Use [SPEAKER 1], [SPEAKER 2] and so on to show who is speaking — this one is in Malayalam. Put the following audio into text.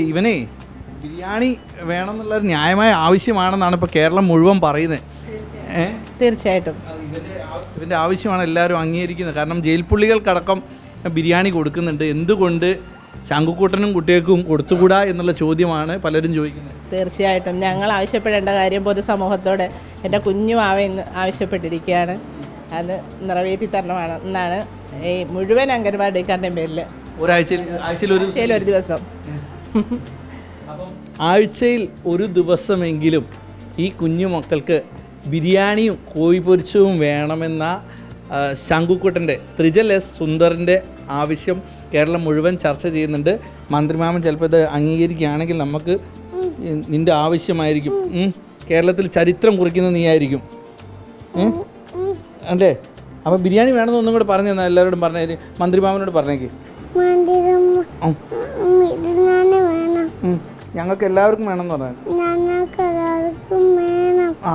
[SPEAKER 1] ഇവനെ ബിരിയാണി വേണമെന്നുള്ളൊരു ന്യായമായ ആവശ്യമാണെന്നാണ് ഇപ്പോൾ കേരളം മുഴുവൻ പറയുന്നത്.
[SPEAKER 2] തീർച്ചയായിട്ടും
[SPEAKER 1] ഇവൻ്റെ ആവശ്യമാണ് എല്ലാവരും അംഗീകരിക്കുന്നത്. കാരണം ജയിൽ പുള്ളികൾക്കടക്കം ബിരിയാണി കൊടുക്കുന്നുണ്ട്. എന്തുകൊണ്ട് ശംഖുക്കൂട്ടനും കുട്ടികൾക്കും കൊടുത്തുകൂടാ എന്നുള്ള ചോദ്യമാണ് പലരും ചോദിക്കുന്നത്.
[SPEAKER 2] തീർച്ചയായിട്ടും ഞങ്ങൾ ആവശ്യപ്പെടേണ്ട കാര്യം പൊതുസമൂഹത്തോട് എൻ്റെ കുഞ്ഞുമാവ ഇന്ന് ആവശ്യപ്പെട്ടിരിക്കുകയാണ്. അത് നിറവേറ്റി തരണമാണ് എന്നാണ് ഈ മുഴുവൻ അംഗൻവാടിക്കാരുടെ പേരിൽ.
[SPEAKER 1] ആഴ്ചയിൽ
[SPEAKER 2] ഒരു ദിവസം
[SPEAKER 1] ആഴ്ചയിൽ ഒരു ദിവസമെങ്കിലും ഈ കുഞ്ഞു മക്കൾക്ക് ബിരിയാണിയും കോഴി പൊരിച്ചതും വേണമെന്ന ശംഖുക്കൂട്ടൻ്റെ ത്രിജൽ എസ് സുന്ദറിൻ്റെ ആവശ്യം കേരളം മുഴുവൻ ചർച്ച ചെയ്യുന്നുണ്ട്. മന്ത്രിമാമൻ ചിലപ്പോൾ ഇത് അംഗീകരിക്കുകയാണെങ്കിൽ നമുക്ക് നിൻ്റെ ആവശ്യമായിരിക്കും. കേരളത്തിൽ ചരിത്രം കുറിക്കുന്ന നീ ആയിരിക്കും അല്ലേ? അപ്പോൾ ബിരിയാണി വേണമെന്ന് ഒന്നും കൂടെ പറഞ്ഞു തന്നാൽ എല്ലാവരോടും പറഞ്ഞേര്. മന്ത്രിമാമനോട് പറഞ്ഞേക്ക് ഞങ്ങൾക്ക് എല്ലാവർക്കും വേണമെന്ന് പറഞ്ഞു.
[SPEAKER 3] ഞങ്ങൾക്ക് എല്ലാവർക്കും വേണം.
[SPEAKER 1] ആ